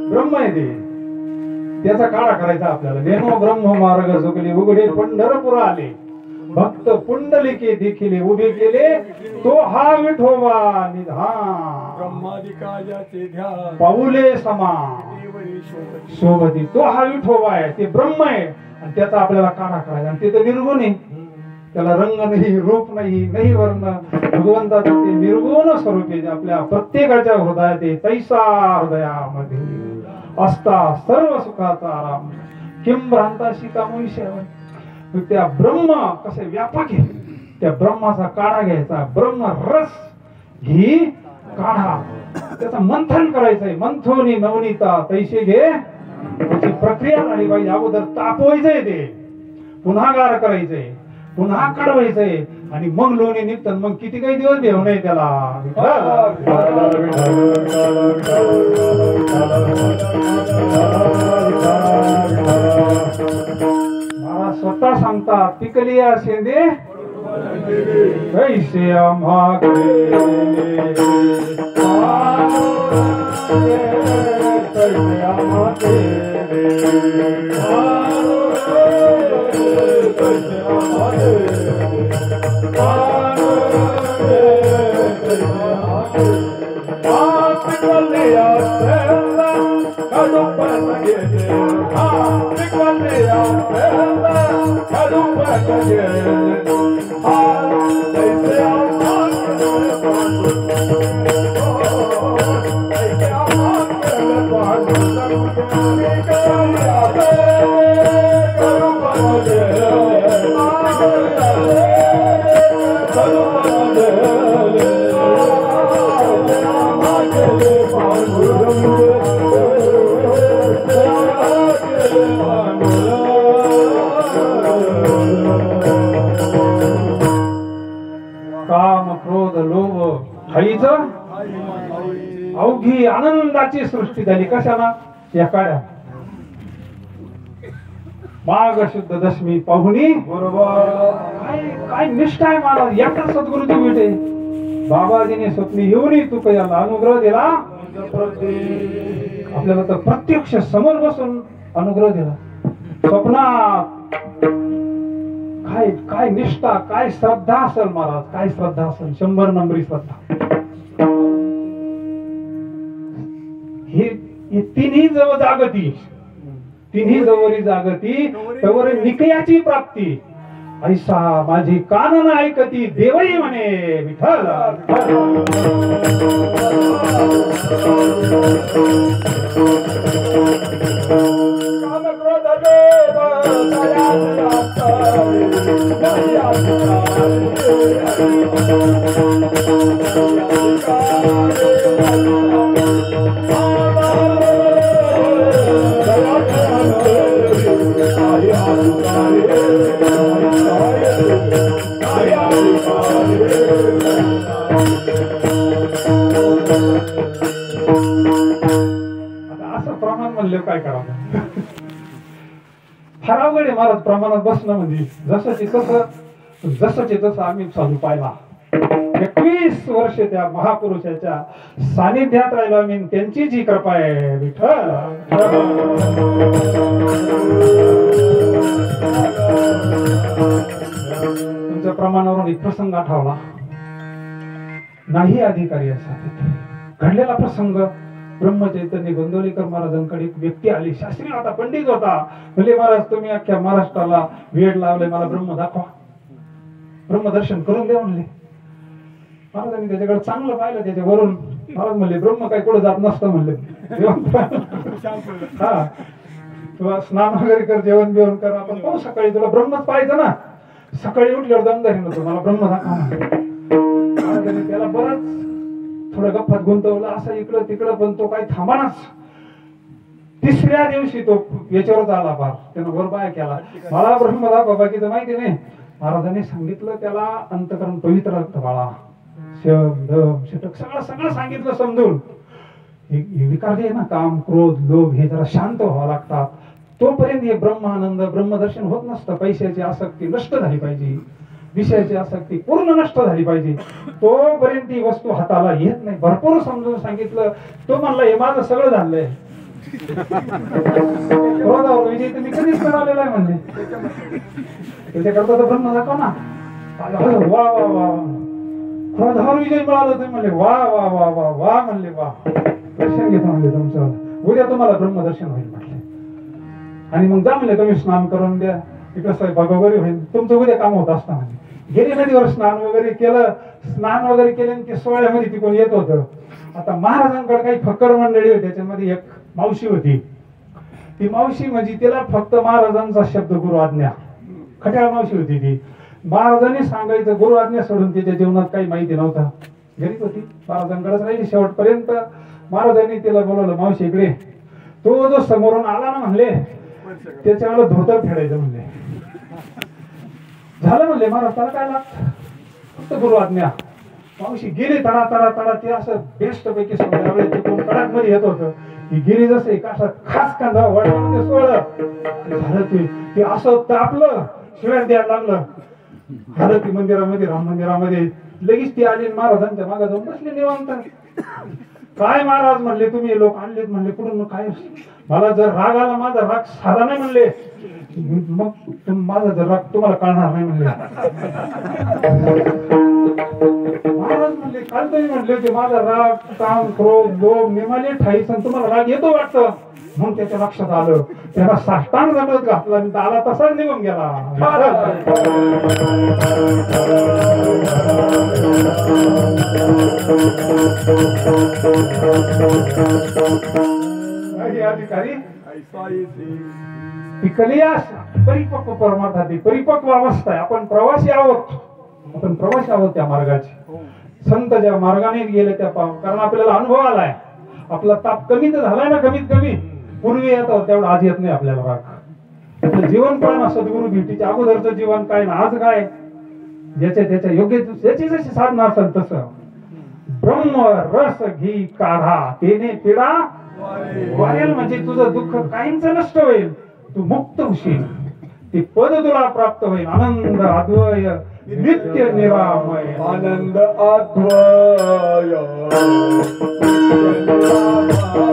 ब्रह्म आहे ते, त्याचा काळा करायचा आपल्याला. नेनो ब्रह्म मार्ग झुकले उघडे पंढरपूर आले, भक्त पुंडलिके देखिले उभे केले, तो हा विठोबा निधान ब्रह्मादिकायाचे ध्यान पाऊले समा देवरी शोभती. सोबती. तो हा विठोबा आहे, ते ब्रह्म आहे आणि त्याचा आपल्याला काळा करायचा. आणि ते तर निर्गुण आहे, त्याला रंग नाही, रूप नाही, नाही वर्ण. भगवंताचं ते निर्गुण स्वरूप आहे, आपल्या प्रत्येकाच्या हृदयात आहे. तैसा हृदयामध्ये असता सर्व सुखाचा आराम, किम भ्रांताशी कामुष्य. त्या ब्रह्म कसे व्यापक आहे, त्या ब्रह्माचा काढा घ्यायचा. ब्रह्म रस घी काढा, त्याचं मंथन करायचंय. मंथोनी नवनीता तैसे घे, त्याची प्रक्रिया झाली पाहिजे. अगोदर तापवायचंय, ते पुन्हा गार करायचंय, पुन्हा कडवायचंय आणि मग लोणी निघत. मग किती काही दिवस देव नाही त्याला. मला स्वतः सांगतात, पिकली शेंदे कैसे आम्हा काम क्रोध लोभ हाईच अवघी आनंदाची सृष्टी झाली. कशाला? या काळ्या माघ शुद्ध दशमी पाहुणी. बरोबर. काय निष्ठा आहे मला. एकटा सद्गुरूची भेटे. बाबाजीने स्वप्नी येऊनही तू याला अनुग्रह दिला. आपल्याला तर प्रत्यक्ष समोर बसून अनुग्रह दिला. स्वप्नात काय काय निष्ठा, काय श्रद्धा असेल महाराज, काय श्रद्धा असेल. 100 नंबरी श्रद्धा. हे तिन्ही जवळ जागती, तिन्ही जवळी जागती तवर निकयाची प्राप्ती. ऐसा माझी कानन ऐकती देवई म्हणे विठ्ठल. असं प्रमाण म्हणलं काय करावं. फार अवघड आहे महाराज प्रमाणात बसणं म्हणजे. जसंचे तसं आम्ही साधू पाहिला. 21 वर्ष त्या महापुरुषाच्या सानिध्यात राहिलो मी. त्यांची जी कृपा आहे विठ्ठल. तुमच्या प्रमाणावरून एक प्रसंग आठवला. नाही अधिकारी असा तिथे घडलेला प्रसंग. ब्रह्मचैतन्य गोंदवलेकर महाराजांकडे एक व्यक्ती आली. शास्त्री होता, पंडित होता. म्हणजे महाराज तुम्ही अख्ख्या महाराष्ट्राला वेळ लावले, मला ब्रह्म दाखवा, ब्रह्मदर्शन करून द्या म्हणले. महाराजांनी त्याच्याकडे चांगलं पाहिलं. त्याच्यावरून महाराज म्हणले ब्रह्म काय कुठं जात नसतं म्हणले. हा तुला स्नान वगैरे कर, जेवण बिवण कर, आपण पाहू सकाळी, तुला ब्रह्मच पाहिजे ना. सकाळी उठल्यावर दमदारी नको, मला ब्रह्म दाखवा. महाराजांनी त्याला बरंच थोडं गप्पात गुंतवलं, असं इकडं तिकडं, पण तो काही थांबानाच. तिसऱ्या दिवशी तो याच्यावरच आला. फार त्यानं वर बाय केला, मला ब्रह्म दाखवा, बाकीचं माहिती नाही. महाराजांनी सांगितलं त्याला, अंतकरण पवित्र रक्त बाळा, शम दम षटक सगळं सगळं सांगितलं समजून. हे विकार जे ना, काम क्रोध लोभ, हे जरा शांत व्हावं लागतात. तोपर्यंत हे ब्रह्मानंद ब्रह्मदर्शन होत नसतं. पैशाची आसक्ती नष्ट झाली पाहिजे, विषयाची आसक्ती पूर्ण नष्ट झाली पाहिजे, तोपर्यंत ही वस्तू हाताला येत नाही. भरपूर समजून सांगितलं. तो म्हणला हे माझं सगळं झालंय. क्रोधावर विजय तुम्ही कधीच मिळालेला आहे म्हणले. त्याच्याकरता तर ब्रह्म दाखव ना. वा वा वा, क्रोधावर विजय मिळाला तुम्ही म्हणले. वा वा वा वा वा म्हणले. वा, दर्शन घेतो म्हणले तुमचं, उद्या तुम्हाला ब्रह्मदर्शन होईल म्हटले. आणि मग जा म्हणले तुम्ही स्नान करून द्या, तिकडं स्वयंपाक वगैरे होईल, तुमचं उद्या काम होत असतं म्हणजे. गेली नदीवर स्नान वगैरे केलं. स्नान वगैरे केले ते सोहळ्यामध्ये तिकडून येत होतं. आता महाराजांकडे काही फक्कड मंडळी होती. त्याच्यामध्ये एक मावशी होती. ती मावशी म्हणजे तिला फक्त महाराजांचा शब्द गुरु आज्ञा, खट्याळ मावशी होती ती. महाराजांनी सांगायचं गुरु आज्ञा सोडून तिच्या जीवनात काही माहिती नव्हतं. घरीच होती, महाराजांकडेच राहिली शेवटपर्यंत. महाराजांनी तिला बोलवलं, मावशी इकडे. तो जो समोरून आला ना म्हणले, त्याच्यावर धोतर फेडायचं म्हणले. झालं म्हणले महाराज, त्याला काय लागतं, फक्त गुरु आज्ञा. मावशी गेली तडा तडा तडा. ते असं बेस्ट पैकी समजावले. ते कोण कडाक मध्ये येत होतं. ती गेली जसे कासा खास कांदा वळलं ते सोळं झालं. ते असं तापलं, शिवाय द्यायला लागलं. झालं ती मंदिरामध्ये, राम मंदिरामध्ये. लगेच ती आली महाराजांच्या मागे जाऊन बसली निवांत. काय महाराज म्हणले, तुम्ही लोक आणलेत म्हणले कुठून, काय मला जर राग आला, माझा राग साधा नाही म्हणले, मग माझा जर राग तुम्हाला कळणार नाही म्हणले. महाराज म्हणले काल तुम्ही म्हणले ते माझा राग काम क्रोध लोभ निमाले ठाईस, तुम्हाला राग येतो वाटतं. म्हणून त्याच्या लक्षात आलं. त्याला साष्टांग दंडवत घातला आणि आला तसाच निघून गेला. अधिकारी ती कलियास परिपक्व परमार्थाची परिपक्व अवस्था आहे. आपण प्रवासी आहोत त्या मार्गाचे. संत ज्या मार्गाने गेले त्या कारण आपल्याला अनुभव आलाय. आपला ताप कमी तर झालाय ना, कमीत कमी. पूर्वी येतो तेवढं आज येत नाही आपल्याला राग. आपलं जीवन पण ना, सद्गुरु भेटीच्या अगोदरचं जीवन काय ना आज काय, ज्याच्या त्याच्या योग्य ज्याची जशी साधना असेल तसं. ब्रह्म रस घी काढा, तेने पिढा वारेल. म्हणजे तुझं दुःख काहींच नष्ट होईल, तू मुक्त होशील. ते पद तुला प्राप्त होईल. आनंद अद्वय नित्य निरामय. आनंद अद्वय आनंद अद्वय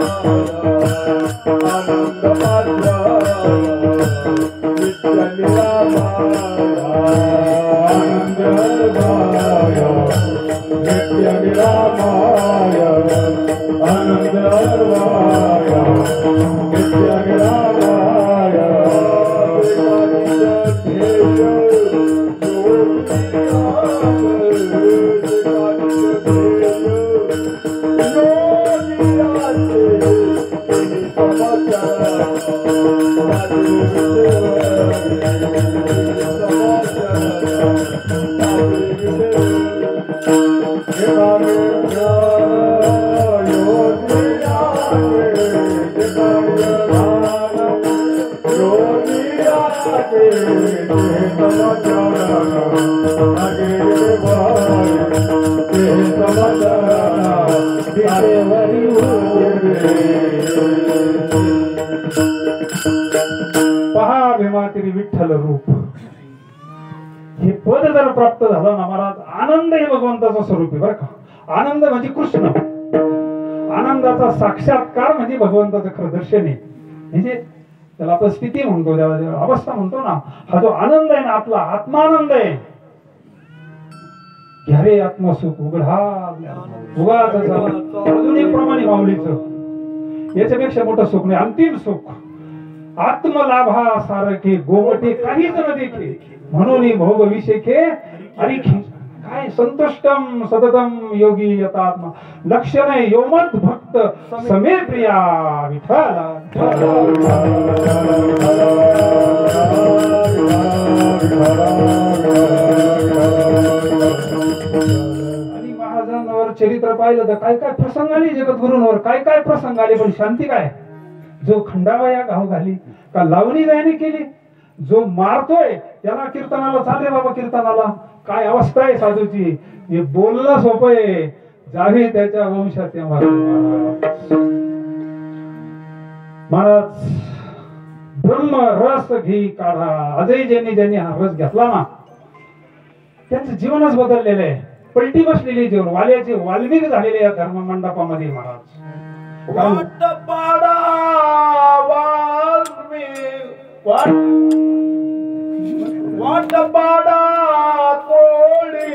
नित्य निरामय. आनंद अद्वय नित्य निरामय. आनंद अद्वय नित्य निरामय. पहा भीमा तिरी विठ्ठल रूप. हे पद जर प्राप्त झालं ना महाराज, आनंद हे भगवंताचं स्वरूप आहे बरं का. आनंद म्हणजे कृष्ण, आनंदाचा साक्षात्कार म्हणजे भगवंताचं खरं दर्शन आहे. म्हणजे त्याला आपण स्थिती म्हणतो, त्याला अवस्था म्हणतो ना. हा जो आनंद आहे ना, आपला आत्मानंद आहे. घ्या रे आत्मसुख उघडा उगाच अजून एक प्रमाणे माऊलीचं, याच्यापेक्षा मोठं सुख नाही. अंतिम सुख आत्मलाभा सारखे गोवटे काहीच न देखे, म्हणून भोगविषेखे अरिखे. काय संतुष्टम सततम योगी यतात्मा, लक्षण योमत भक्त समे प्रिया विठ्ठला. आणि महाराजांवर चरित्र पाहिलं तर काय काय प्रसंग आले, जगद्गुरूंवर काय काय प्रसंग आले, पण शांती काय. जो खंडावया घाव घाली का लावणी गायने केली, जो मारतोय त्याला कीर्तनाला चालले बाबा कीर्तनाला. काय अवस्था आहे साधूची, हे बोलणं सोपं आहे, जावे त्याच्या वंशात. महाराज ब्रह्म रस घे काढा, आजही ज्यांनी हा रस घेतला ना त्यांचं जीवनच बदललेलं आहे. पलटी बसलेली जीवन, वाल्याचे वाल्मिक झालेले या धर्म मंडपामध्ये महाराज. वाटपाडा कोळी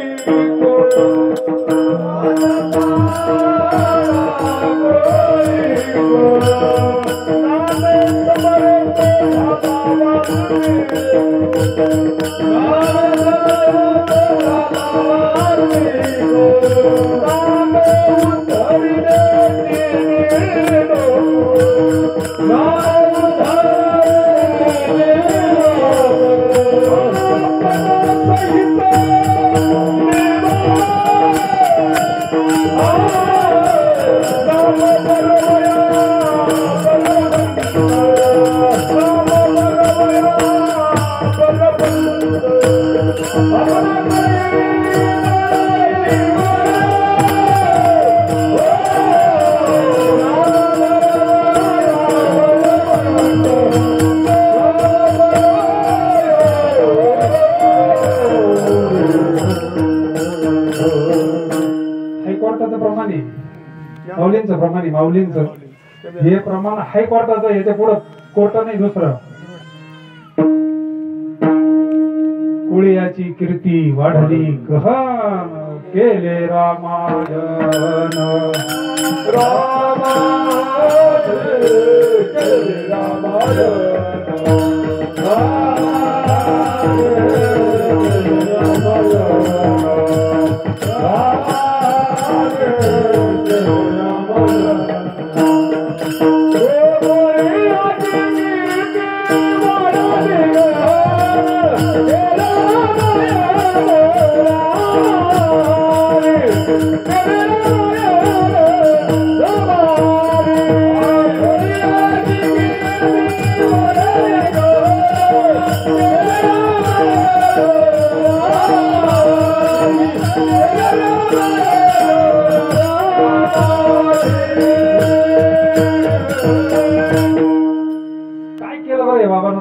माऊलींचं हे प्रमाण हायकोर्टाचं, याच्या पुढे कोर्ट नाही दुसरं. कुळियाची कीर्ती वाढली गहन, केले रामायण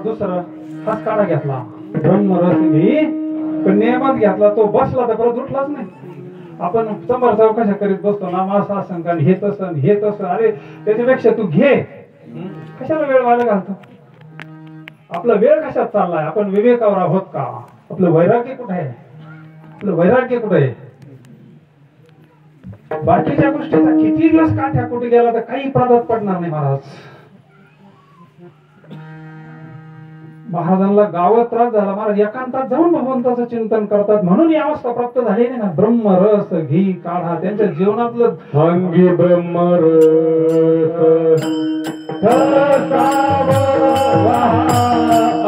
दुसरा हाच काढा घेतला, ब्रह्मरस घे, पण नियमात घेतला तो बसला तर परत उठलाच नाही. आपण समोर चौकशा करीत बसतो ना, मासा असं कारण हे तसं हे तसं. अरे त्याच्यापेक्षा तू घे, कशाला वेळ वाया घालतो. आपला वेळ कशात चाललाय, आपण विवेकावर आहोत का, आपलं वैराग्य कुठे आहे, आपलं वैराग्य कुठे आहे. बाकीच्या गोष्टीचा किती दिवस काठ्या कुठे गेला तर काही प्राधात पडणार नाही. महाराजांना गावात त्रास झाला, महाराज एकांतात जाऊन भगवंताचं चिंतन करतात, म्हणून ही अवस्था प्राप्त झाली नाही ना. ब्रह्मरस घी काढा, त्यांच्या जीवनातलं अंगी ब्रह्मरस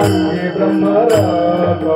अंगी ब्रह्मरस